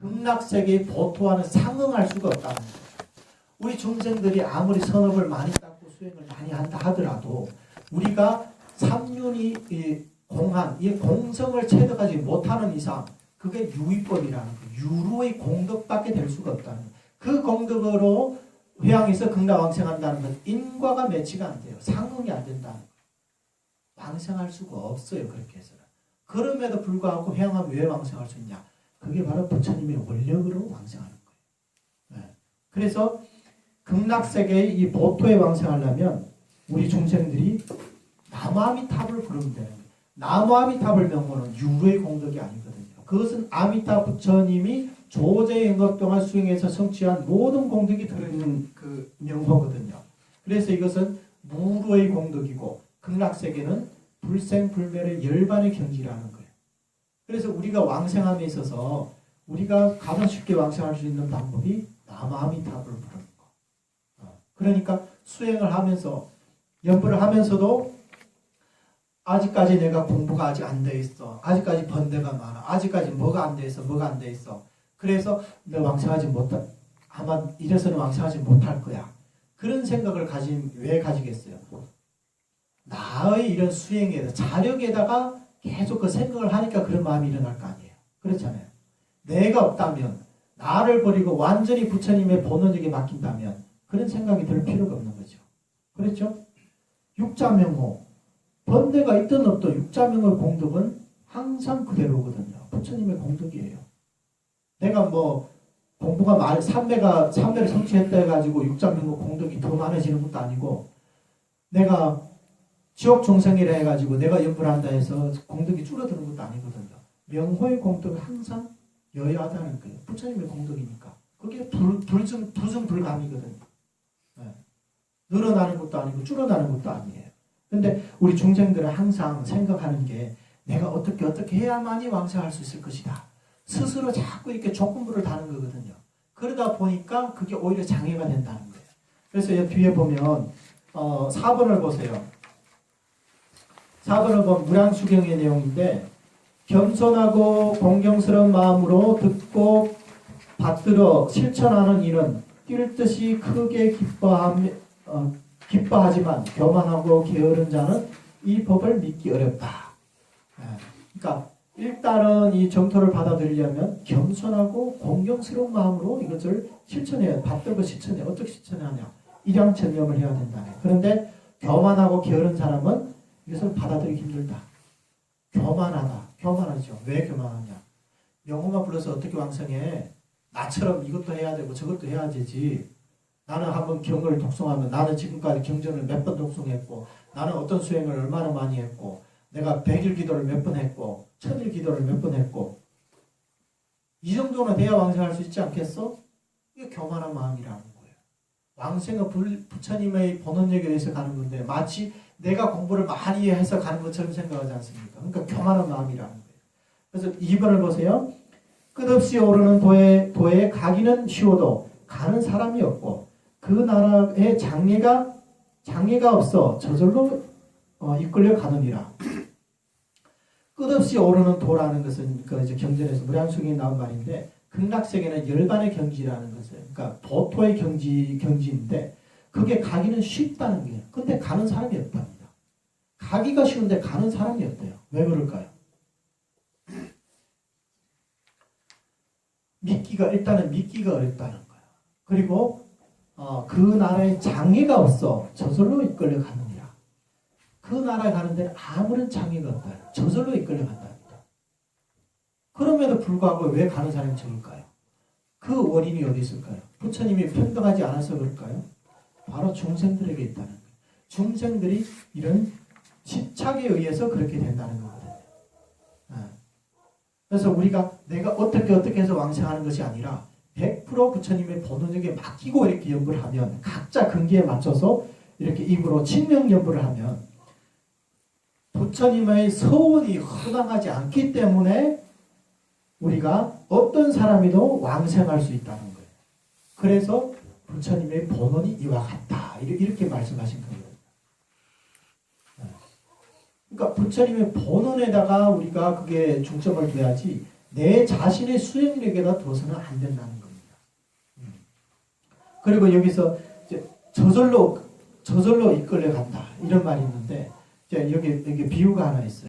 극락세계의 보토와는 상응할 수가 없다는 거예요. 우리 중생들이 아무리 선업을 많이 닦고 수행을 많이 한다 하더라도 우리가 삼륜이 공한, 이 공성을 체득하지 못하는 이상 그게 유의법이라는 거예요. 유로의 공덕밖에 될 수가 없다는 거예요. 그 공덕으로 회왕에서 극락왕생한다는 건 인과가 매치가 안 돼요. 상응이 안 된다는 거예요. 왕생할 수가 없어요. 그렇게 해서는. 그럼에도 불구하고 회왕하면 왜 왕생할 수 있냐? 그게 바로 부처님의 원력으로 왕생하는 거예요. 네. 그래서 극락세계의 이 보토에 왕생하려면 우리 중생들이 나무아미탑을 부르면 되는 거예요. 나무아미탑을 명호는 유로의 공덕이 아니거든요. 그것은 아미타 부처님이 조제연겁 동안 수행해서 성취한 모든 공덕이 들어있는 그 명호거든요. 그래서 이것은 무로의 공덕이고 극락세계는 불생불멸의 열반의 경지라는 거예요. 그래서 우리가 왕생함에 있어서 우리가 가장 쉽게 왕생할 수 있는 방법이 나무아미탑을 부르는 거. 그러니까 수행을 하면서 연불을 하면서도 아직까지 내가 공부가 아직 안 돼 있어. 아직까지 번뇌가 많아. 아직까지 뭐가 안 돼 있어. 뭐가 안 돼 있어. 그래서 내가 왕생하지 못할, 아마 이래서는 왕생하지 못할 거야. 그런 생각을 왜 가지겠어요? 나의 이런 수행에, 자력에다가 계속 그 생각을 하니까 그런 마음이 일어날 거 아니에요. 그렇잖아요. 내가 없다면, 나를 버리고 완전히 부처님의 본원에게 맡긴다면 그런 생각이 들 필요가 없는 거죠. 그렇죠? 육자명호. 번뇌가 있든 없든 육자명호의 공덕은 항상 그대로거든요. 부처님의 공덕이에요. 내가 뭐 공부가 많이 삼매를 성취했다 해가지고 육자명호 공덕이 더 많아지는 것도 아니고 내가 지옥 중생이라 해가지고 내가 연불한다 해서 공덕이 줄어드는 것도 아니거든요. 명호의 공덕은 항상 여여하다는 거예요. 부처님의 공덕이니까. 그게 부승불감이거든요. 네. 늘어나는 것도 아니고 줄어나는 것도 아니에요. 근데 우리 중생들은 항상 생각하는 게 내가 어떻게 해야만이 왕생할 수 있을 것이다. 스스로 자꾸 이렇게 조건부를 다는 거거든요. 그러다 보니까 그게 오히려 장애가 된다는 거예요. 그래서 여기 뒤에 보면 4번을 보세요. 4번을 보면 무량수경의 내용인데 겸손하고 공경스러운 마음으로 듣고 받들어 실천하는 이는 뛸 듯이 크게 기뻐하지만 교만하고 게으른 자는 이 법을 믿기 어렵다. 그러니까 일단은 이 정토를 받아들이려면 겸손하고 공경스러운 마음으로 이것을 실천해야, 받들고 실천해. 어떻게 실천하냐? 일양천념을 해야 된다. 그런데 교만하고 게으른 사람은 이것을 받아들이기 힘들다. 교만하죠. 왜 교만하냐? 명호가 불러서 어떻게 왕성해? 나처럼 이것도 해야 되고 저것도 해야 되지. 나는 한번 경을 독송하면 나는 지금까지 경전을 몇 번 독송했고 나는 어떤 수행을 얼마나 많이 했고 내가 100일 기도를 몇 번 했고 1000일 기도를 몇 번 했고 이 정도는 돼야 왕생할 수 있지 않겠어? 이게 교만한 마음이라는 거예요. 왕생은 부처님의 본원력에 의해서 가는 건데 마치 내가 공부를 많이 해서 가는 것처럼 생각하지 않습니까? 그러니까 교만한 마음이라는 거예요. 그래서 2번을 보세요. 끝없이 오르는 도에 가기는 쉬워도 가는 사람이 없고 그 나라에 장애가 없어 저절로 이끌려 가느니라. 끝없이 오르는 도라는 것은 그 이제 경전에서 무량수경에 나온 말인데 극락세계는 열반의 경지라는 것을 그러니까 보토의 경지인데 그게 가기는 쉽다는 거예요. 근데 가는 사람이 없답니다. 가기가 쉬운데 가는 사람이 없대요. 왜 그럴까요? 일단은 믿기가 어렵다는 거예요. 그리고 그 나라에 장애가 없어 저절로 이끌려 가느니라. 그 나라에 가는 데는 아무런 장애가 없다. 저절로 이끌려 간답니다. 그럼에도 불구하고 왜 가는 사람이 적을까요? 그 원인이 어디 있을까요? 부처님이 평등하지 않아서 그럴까요? 바로 중생들에게 있다는 거예요. 중생들이 이런 집착에 의해서 그렇게 된다는 거거든요. 그래서 우리가 내가 어떻게 해서 왕생하는 것이 아니라 100% 부처님의 본원력에 맡기고 이렇게 연불을 하면 각자 근기에 맞춰서 이렇게 입으로 칭명연불을 하면 부처님의 서원이 허당하지 않기 때문에 우리가 어떤 사람이도 왕생할 수 있다는 거예요. 그래서 부처님의 본원이 이와 같다. 이렇게 말씀하신 거예요. 그러니까 부처님의 본원에다가 우리가 그게 중점을 둬야지 내 자신의 수행력에다 둬서는 안 된다는 겁니다. 그리고 여기서 이제 저절로 이끌려 간다 이런 말이 있는데 여기 비유가 하나 있어요.